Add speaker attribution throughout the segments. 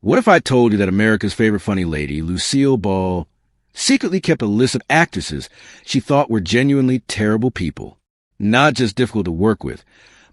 Speaker 1: What if I told you that America's favorite funny lady, Lucille Ball, secretly kept a list of actresses she thought were genuinely terrible people? Not just difficult to work with,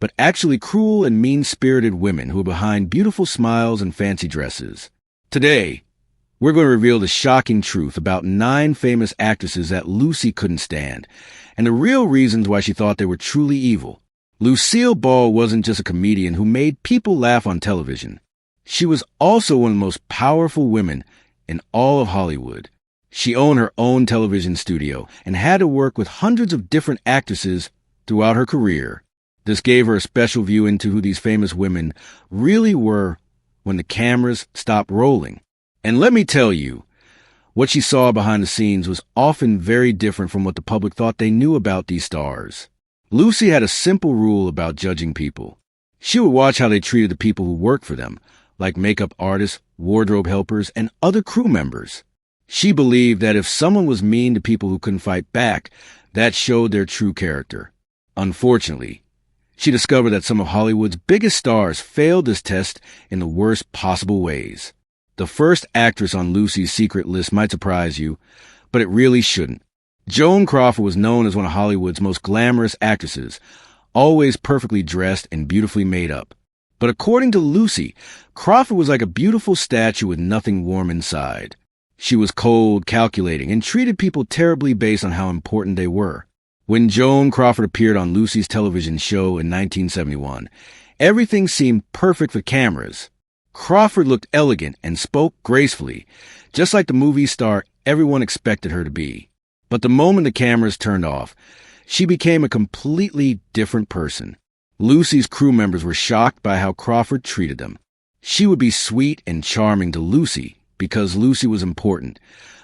Speaker 1: but actually cruel and mean-spirited women who are behind beautiful smiles and fancy dresses. Today, we're going to reveal the shocking truth about 9 famous actresses that Lucy couldn't stand, and the real reasons why she thought they were truly evil. Lucille Ball wasn't just a comedian who made people laugh on television. She was also one of the most powerful women in all of Hollywood. She owned her own television studio and had to work with hundreds of different actresses throughout her career. This gave her a special view into who these famous women really were when the cameras stopped rolling. And let me tell you, what she saw behind the scenes was often very different from what the public thought they knew about these stars. Lucy had a simple rule about judging people. She would watch how they treated the people who worked for them, like makeup artists, wardrobe helpers, and other crew members. She believed that if someone was mean to people who couldn't fight back, that showed their true character. Unfortunately, she discovered that some of Hollywood's biggest stars failed this test in the worst possible ways. The first actress on Lucy's secret list might surprise you, but it really shouldn't. Joan Crawford was known as one of Hollywood's most glamorous actresses, always perfectly dressed and beautifully made up. But according to Lucy, Crawford was like a beautiful statue with nothing warm inside. She was cold, calculating, and treated people terribly based on how important they were. When Joan Crawford appeared on Lucy's television show in 1971, everything seemed perfect for cameras. Crawford looked elegant and spoke gracefully, just like the movie star everyone expected her to be. But the moment the cameras turned off, she became a completely different person. Lucy's crew members were shocked by how Crawford treated them. She would be sweet and charming to Lucy because Lucy was important,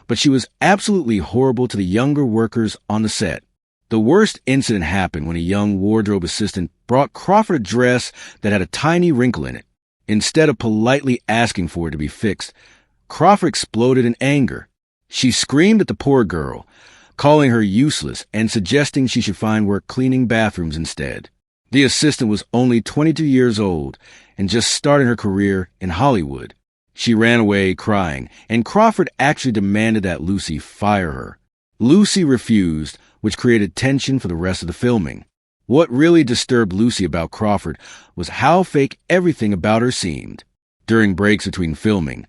Speaker 1: but she was absolutely horrible to the younger workers on the set. The worst incident happened when a young wardrobe assistant brought Crawford a dress that had a tiny wrinkle in it. Instead of politely asking for it to be fixed, Crawford exploded in anger. She screamed at the poor girl, calling her useless and suggesting she should find work cleaning bathrooms instead. The assistant was only 22 years old and just starting her career in Hollywood. She ran away crying, and Crawford actually demanded that Lucy fire her. Lucy refused, which created tension for the rest of the filming. What really disturbed Lucy about Crawford was how fake everything about her seemed. During breaks between filming,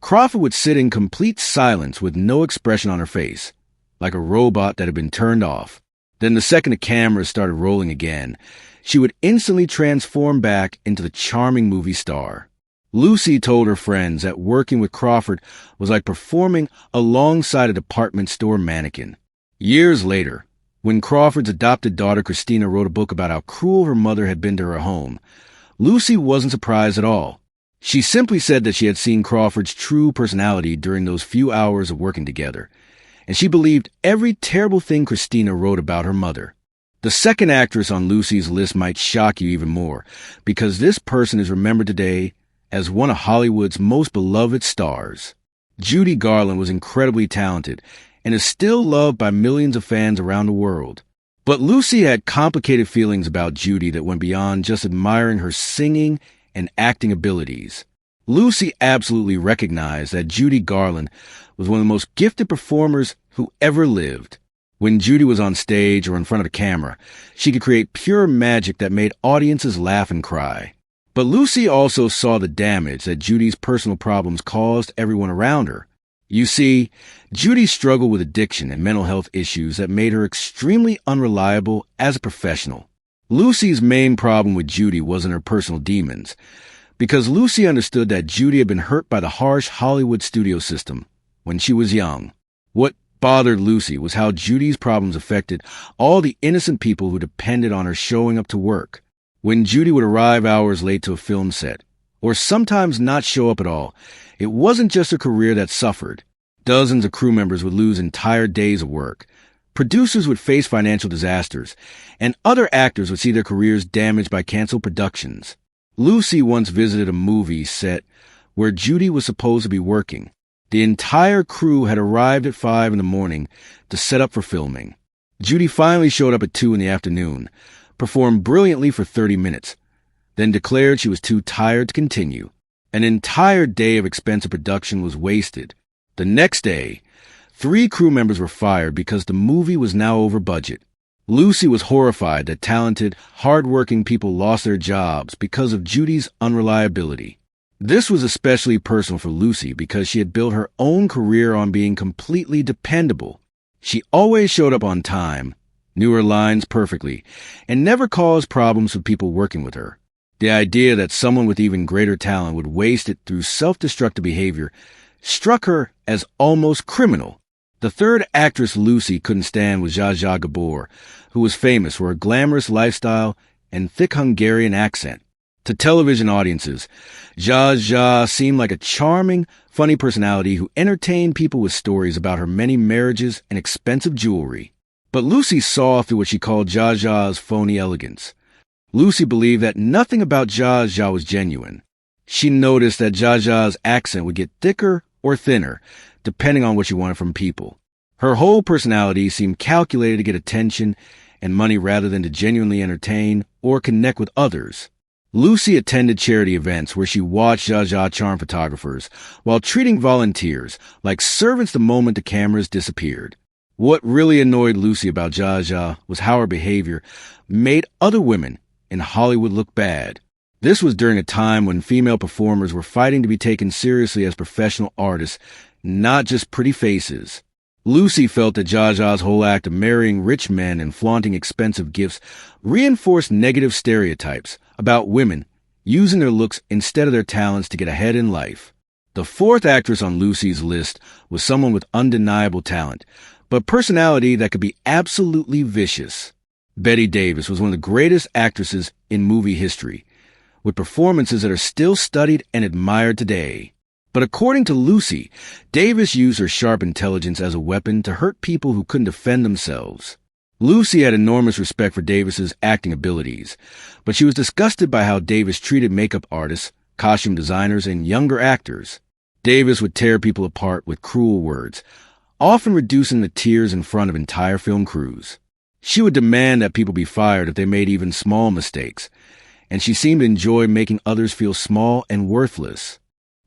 Speaker 1: Crawford would sit in complete silence with no expression on her face, like a robot that had been turned off. Then the second the cameras started rolling again, she would instantly transform back into the charming movie star. Lucy told her friends that working with Crawford was like performing alongside a department store mannequin. Years later, when Crawford's adopted daughter Christina wrote a book about how cruel her mother had been to her home, Lucy wasn't surprised at all. She simply said that she had seen Crawford's true personality during those few hours of working together, and she believed every terrible thing Christina wrote about her mother. The second actress on Lucy's list might shock you even more, because this person is remembered today as one of Hollywood's most beloved stars. Judy Garland was incredibly talented and is still loved by millions of fans around the world. But Lucy had complicated feelings about Judy that went beyond just admiring her singing and acting abilities. Lucy absolutely recognized that Judy Garland was one of the most gifted performers who ever lived. When Judy was on stage or in front of the camera, she could create pure magic that made audiences laugh and cry. But Lucy also saw the damage that Judy's personal problems caused everyone around her. You see, Judy struggled with addiction and mental health issues that made her extremely unreliable as a professional. Lucy's main problem with Judy wasn't her personal demons, because Lucy understood that Judy had been hurt by the harsh Hollywood studio system when she was young. What bothered Lucy was how Judy's problems affected all the innocent people who depended on her showing up to work. When Judy would arrive hours late to a film set, or sometimes not show up at all, it wasn't just her career that suffered. Dozens of crew members would lose entire days of work. Producers would face financial disasters, and other actors would see their careers damaged by canceled productions. Lucy once visited a movie set where Judy was supposed to be working. The entire crew had arrived at 5 in the morning to set up for filming. Judy finally showed up at 2 in the afternoon, performed brilliantly for 30 minutes, then declared she was too tired to continue. An entire day of expensive production was wasted. The next day, 3 crew members were fired because the movie was now over budget. Lucy was horrified that talented, hard-working people lost their jobs because of Judy's unreliability. This was especially personal for Lucy because she had built her own career on being completely dependable. She always showed up on time, knew her lines perfectly, and never caused problems with people working with her. The idea that someone with even greater talent would waste it through self-destructive behavior struck her as almost criminal. The third actress Lucy couldn't stand was Zsa Zsa Gabor, who was famous for her glamorous lifestyle and thick Hungarian accent. To television audiences, Zsa Zsa seemed like a charming, funny personality who entertained people with stories about her many marriages and expensive jewelry. But Lucy saw through what she called Zsa Zsa's phony elegance. Lucy believed that nothing about Zsa Zsa was genuine. She noticed that Zsa Zsa's accent would get thicker or thinner, depending on what she wanted from people. Her whole personality seemed calculated to get attention and money rather than to genuinely entertain or connect with others. Lucy attended charity events where she watched Zsa Zsa charm photographers while treating volunteers like servants the moment the cameras disappeared. What really annoyed Lucy about Zsa Zsa was how her behavior made other women in Hollywood look bad. This was during a time when female performers were fighting to be taken seriously as professional artists, not just pretty faces. Lucy felt that Zsa Zsa's whole act of marrying rich men and flaunting expensive gifts reinforced negative stereotypes about women using their looks instead of their talents to get ahead in life. The fourth actress on Lucy's list was someone with undeniable talent, but personality that could be absolutely vicious. Bette Davis was one of the greatest actresses in movie history, with performances that are still studied and admired today. But according to Lucy, Davis used her sharp intelligence as a weapon to hurt people who couldn't defend themselves. Lucy had enormous respect for Davis's acting abilities, but she was disgusted by how Davis treated makeup artists, costume designers, and younger actors. Davis would tear people apart with cruel words, often reducing the tears in front of entire film crews. She would demand that people be fired if they made even small mistakes, and she seemed to enjoy making others feel small and worthless.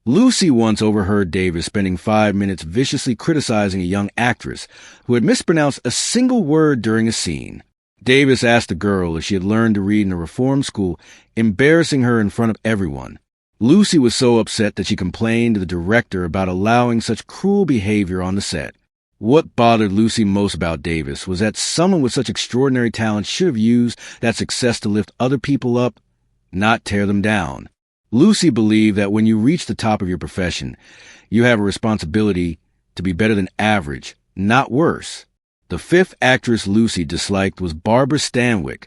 Speaker 1: Lucy once overheard Davis spending 5 minutes viciously criticizing a young actress who had mispronounced a single word during a scene. Davis asked the girl if she had learned to read in a reform school, embarrassing her in front of everyone. Lucy was so upset that she complained to the director about allowing such cruel behavior on the set. What bothered Lucy most about Davis was that someone with such extraordinary talent should have used that success to lift other people up, not tear them down. Lucy believed that when you reach the top of your profession, you have a responsibility to be better than average, not worse. The fifth actress Lucy disliked was Barbara Stanwyck,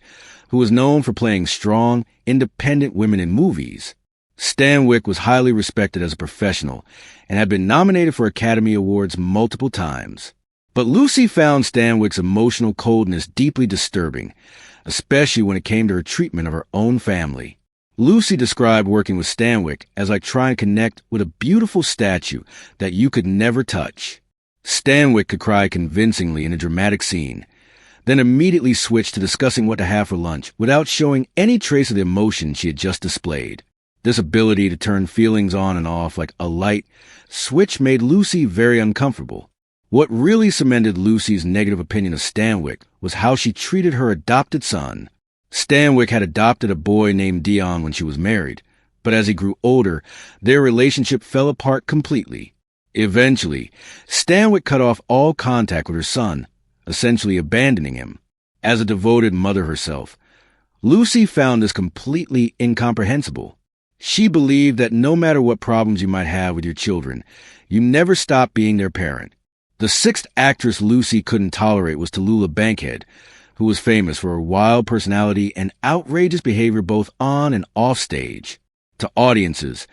Speaker 1: who was known for playing strong, independent women in movies. Stanwyck was highly respected as a professional and had been nominated for Academy Awards multiple times. But Lucy found Stanwyck's emotional coldness deeply disturbing, especially when it came to her treatment of her own family. Lucy described working with Stanwyck as like trying to connect with a beautiful statue that you could never touch. Stanwyck could cry convincingly in a dramatic scene, then immediately switch to discussing what to have for lunch without showing any trace of the emotion she had just displayed. This ability to turn feelings on and off like a light switch made Lucy very uncomfortable. What really cemented Lucy's negative opinion of Stanwyck was how she treated her adopted son. Stanwyck had adopted a boy named Dion when she was married, but as he grew older, their relationship fell apart completely. Eventually, Stanwyck cut off all contact with her son, essentially abandoning him. As a devoted mother herself, Lucy found this completely incomprehensible. She believed that no matter what problems you might have with your children, you never stop being their parent. The sixth actress Lucy couldn't tolerate was Tallulah Bankhead, who was famous for her wild personality and outrageous behavior both on and off stage. To audiences,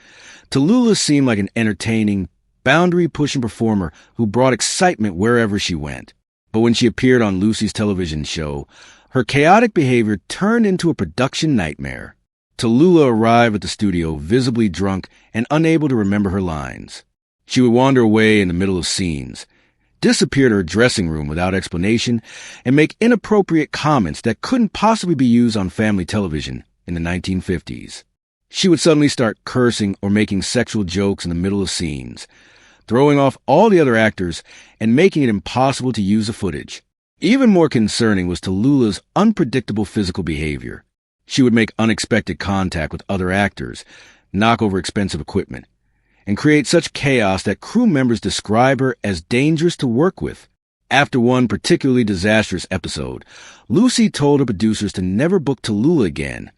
Speaker 1: Tallulah seemed like an entertaining, boundary-pushing performer who brought excitement wherever she went. But when she appeared on Lucy's television show, her chaotic behavior turned into a production nightmare. Tallulah arrived at the studio visibly drunk and unable to remember her lines. She would wander away in the middle of scenes, disappear to her dressing room without explanation, and make inappropriate comments that couldn't possibly be used on family television in the 1950s. She would suddenly start cursing or making sexual jokes in the middle of scenes, throwing off all the other actors and making it impossible to use the footage. Even more concerning was Tallulah's unpredictable physical behavior. She would make unexpected contact with other actors, knock over expensive equipment, and create such chaos that crew members describe her as dangerous to work with. After one particularly disastrous episode, Lucy told her producers to never book Tallulah again,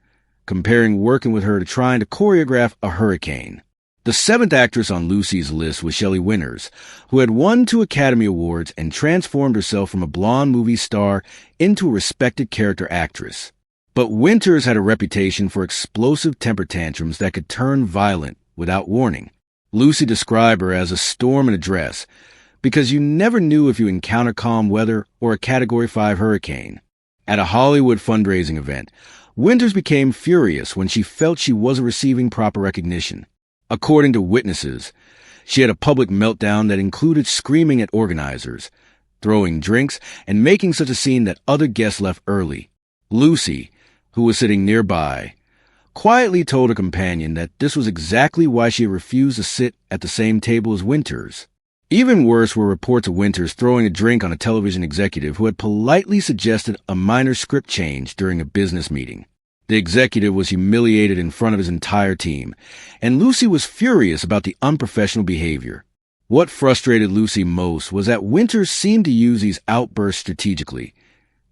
Speaker 1: comparing working with her to trying to choreograph a hurricane. The seventh actress on Lucy's list was Shelley Winters, who had won 2 Academy Awards and transformed herself from a blonde movie star into a respected character actress. But Winters had a reputation for explosive temper tantrums that could turn violent without warning. Lucy described her as a storm in a dress, because you never knew if you encountered calm weather or a Category 5 hurricane. At a Hollywood fundraising event, Winters became furious when she felt she wasn't receiving proper recognition. According to witnesses, she had a public meltdown that included screaming at organizers, throwing drinks, and making such a scene that other guests left early. Lucy, who was sitting nearby, quietly told her companion that this was exactly why she had refused to sit at the same table as Winters. Even worse were reports of Winters throwing a drink on a television executive who had politely suggested a minor script change during a business meeting. The executive was humiliated in front of his entire team, and Lucy was furious about the unprofessional behavior. What frustrated Lucy most was that Winters seemed to use these outbursts strategically,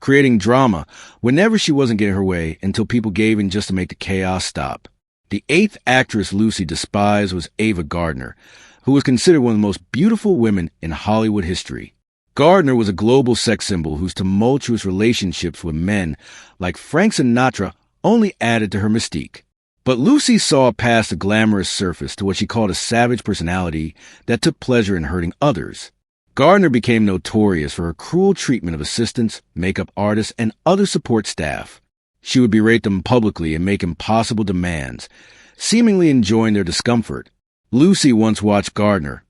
Speaker 1: creating drama whenever she wasn't getting her way until people gave in just to make the chaos stop. The 8th actress Lucy despised was Ava Gardner, who was considered one of the most beautiful women in Hollywood history. Gardner was a global sex symbol whose tumultuous relationships with men like Frank Sinatra only added to her mystique. But Lucy saw past the glamorous surface to what she called a savage personality that took pleasure in hurting others. Gardner became notorious for her cruel treatment of assistants, makeup artists, and other support staff. She would berate them publicly and make impossible demands, seemingly enjoying their discomfort. Lucy once watched Gardner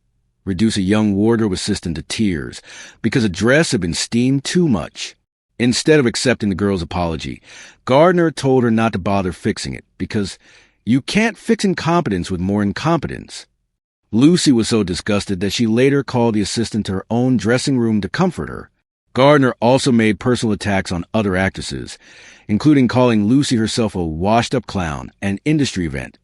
Speaker 1: reduce a young wardrobe assistant to tears because a dress had been steamed too much. Instead of accepting the girl's apology, Gardner told her not to bother fixing it because you can't fix incompetence with more incompetence. Lucy was so disgusted that she later called the assistant to her own dressing room to comfort her. Gardner also made personal attacks on other actresses, including calling Lucy herself a washed-up clown and industry event,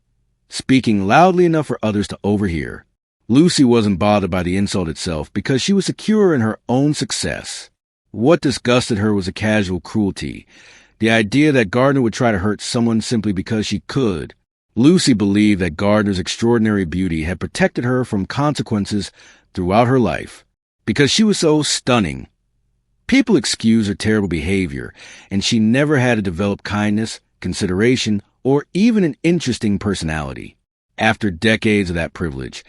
Speaker 1: speaking loudly enough for others to overhear. Lucy wasn't bothered by the insult itself because she was secure in her own success. What disgusted her was a casual cruelty, the idea that Gardner would try to hurt someone simply because she could. Lucy believed that Gardner's extraordinary beauty had protected her from consequences throughout her life, because she was so stunning. People excused her terrible behavior, and she never had to develop kindness, consideration, or even an interesting personality. After decades of that privilege,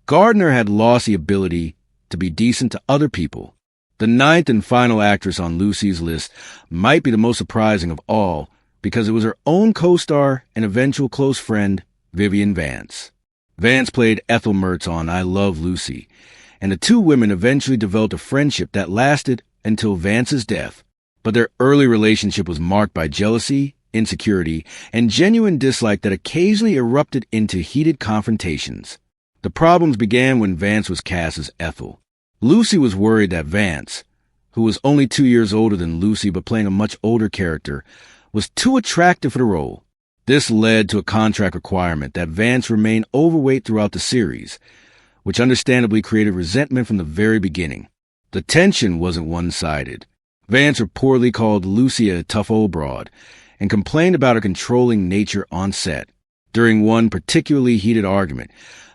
Speaker 1: Gardner had lost the ability to be decent to other people. The 9th and final actress on Lucy's list might be the most surprising of all because it was her own co-star and eventual close friend, Vivian Vance. Vance played Ethel Mertz on I Love Lucy, and the two women eventually developed a friendship that lasted until Vance's death. But their early relationship was marked by jealousy, insecurity, and genuine dislike that occasionally erupted into heated confrontations. The problems began when Vance was cast as Ethel. Lucy was worried that Vance, who was only 2 years older than Lucy but playing a much older character, was too attractive for the role. This led to a contract requirement that Vance remain overweight throughout the series, which understandably created resentment from the very beginning. The tension wasn't one-sided. Vance reportedly called Lucy a tough old broad and complained about her controlling nature on set. During one particularly heated argument,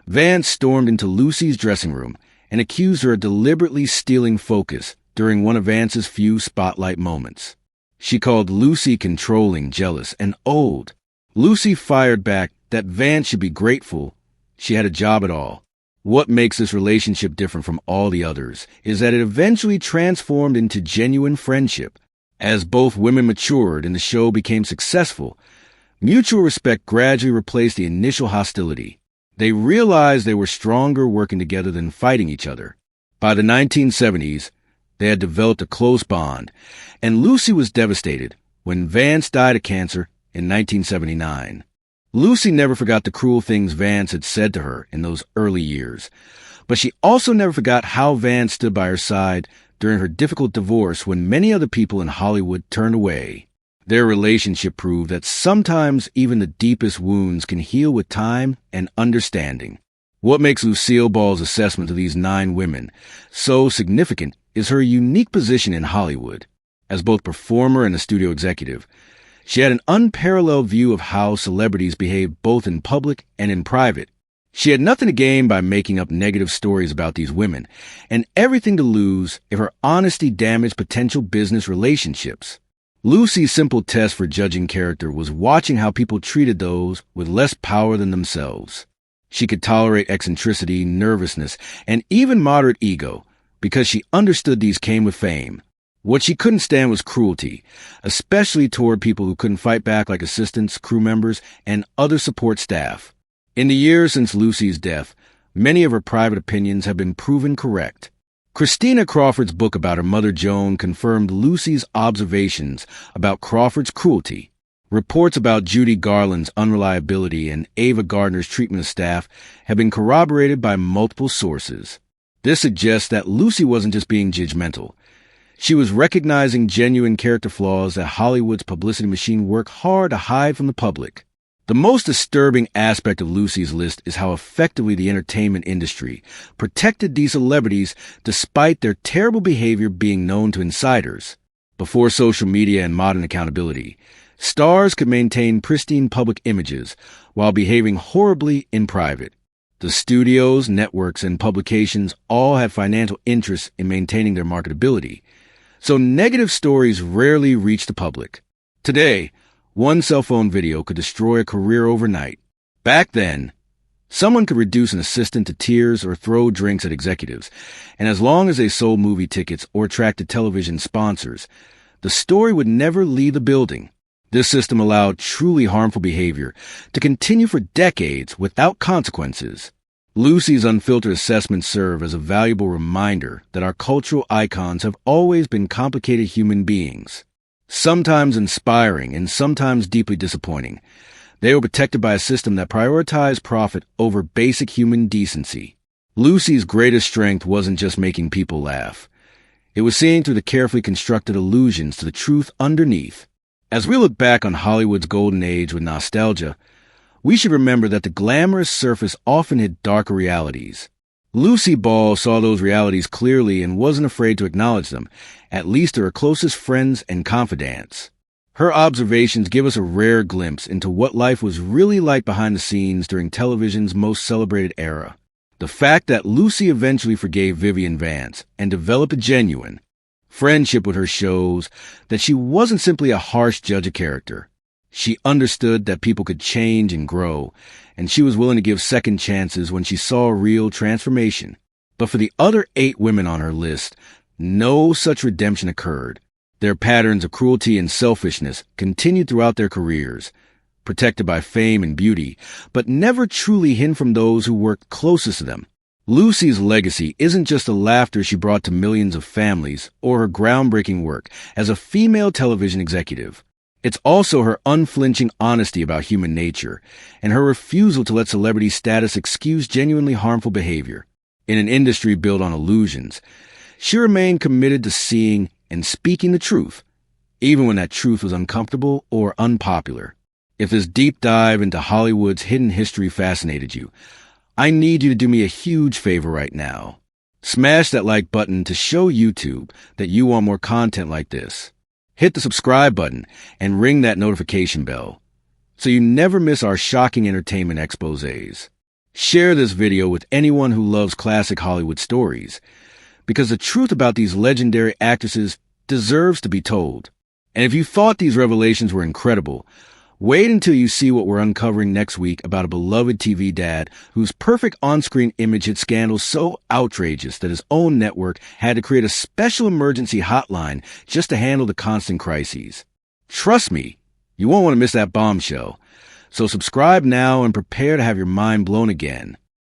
Speaker 1: Vance stormed into Lucy's dressing room and accused her of deliberately stealing focus during one of Vance's few spotlight moments. She called Lucy controlling, jealous, and old. Lucy fired back that Vance should be grateful she had a job at all. What makes this relationship different from all the others is that it eventually transformed into genuine friendship. As both women matured and the show became successful, mutual respect gradually replaced the initial hostility. They realized they were stronger working together than fighting each other. By the 1970s, they had developed a close bond, and Lucy was devastated when Vance died of cancer in 1979. Lucy never forgot the cruel things Vance had said to her in those early years, but she also never forgot how Vance stood by her side during her difficult divorce when many other people in Hollywood turned away. Their relationship proved that sometimes even the deepest wounds can heal with time and understanding. What makes Lucille Ball's assessment of these 9 women so significant is her unique position in Hollywood. As both performer and a studio executive, she had an unparalleled view of how celebrities behave both in public and in private. She had nothing to gain by making up negative stories about these women, and everything to lose if her honesty damaged potential business relationships. Lucy's simple test for judging character was watching how people treated those with less power than themselves. She could tolerate eccentricity, nervousness, and even moderate ego, because she understood these came with fame. What she couldn't stand was cruelty, especially toward people who couldn't fight back like assistants, crew members, and other support staff. In the years since Lucy's death, many of her private opinions have been proven correct. Christina Crawford's book about her mother Joan confirmed Lucy's observations about Crawford's cruelty. Reports about Judy Garland's unreliability and Ava Gardner's treatment of staff have been corroborated by multiple sources. This suggests that Lucy wasn't just being judgmental. She was recognizing genuine character flaws that Hollywood's publicity machine worked hard to hide from the public. The most disturbing aspect of Lucy's list is how effectively the entertainment industry protected these celebrities despite their terrible behavior being known to insiders. Before social media and modern accountability, stars could maintain pristine public images while behaving horribly in private. The studios, networks, and publications all had financial interests in maintaining their marketability, so negative stories rarely reached the public. Today, one cell phone video could destroy a career overnight. Back then, someone could reduce an assistant to tears or throw drinks at executives, and as long as they sold movie tickets or attracted television sponsors, the story would never leave the building. This system allowed truly harmful behavior to continue for decades without consequences. Lucy's unfiltered assessments serve as a valuable reminder that our cultural icons have always been complicated human beings. Sometimes inspiring and sometimes deeply disappointing, they were protected by a system that prioritized profit over basic human decency. Lucy's greatest strength wasn't just making people laugh. It was seeing through the carefully constructed allusions to the truth underneath. As we look back on Hollywood's golden age with nostalgia, we should remember that the glamorous surface often hid darker realities. Lucy Ball saw those realities clearly and wasn't afraid to acknowledge them, at least to her closest friends and confidants. Her observations give us a rare glimpse into what life was really like behind the scenes during television's most celebrated era. The fact that Lucy eventually forgave Vivian Vance and developed a genuine friendship with her shows that she wasn't simply a harsh judge of character. She understood that people could change and grow, and she was willing to give second chances when she saw a real transformation. But for the other 8 women on her list, no such redemption occurred. Their patterns of cruelty and selfishness continued throughout their careers, protected by fame and beauty, but never truly hidden from those who worked closest to them. Lucy's legacy isn't just the laughter she brought to millions of families or her groundbreaking work as a female television executive. It's also her unflinching honesty about human nature and her refusal to let celebrity status excuse genuinely harmful behavior. In an industry built on illusions, she remained committed to seeing and speaking the truth, even when that truth was uncomfortable or unpopular. If this deep dive into Hollywood's hidden history fascinated you, I need you to do me a huge favor right now. Smash that like button to show YouTube that you want more content like this. Hit the subscribe button and ring that notification bell so you never miss our shocking entertainment exposés. Share this video with anyone who loves classic Hollywood stories, because the truth about these legendary actresses deserves to be told. And if you thought these revelations were incredible, wait until you see what we're uncovering next week about a beloved TV dad whose perfect on-screen image hit scandals so outrageous that his own network had to create a special emergency hotline just to handle the constant crises. Trust me, you won't want to miss that bombshell. So subscribe now and prepare to have your mind blown again.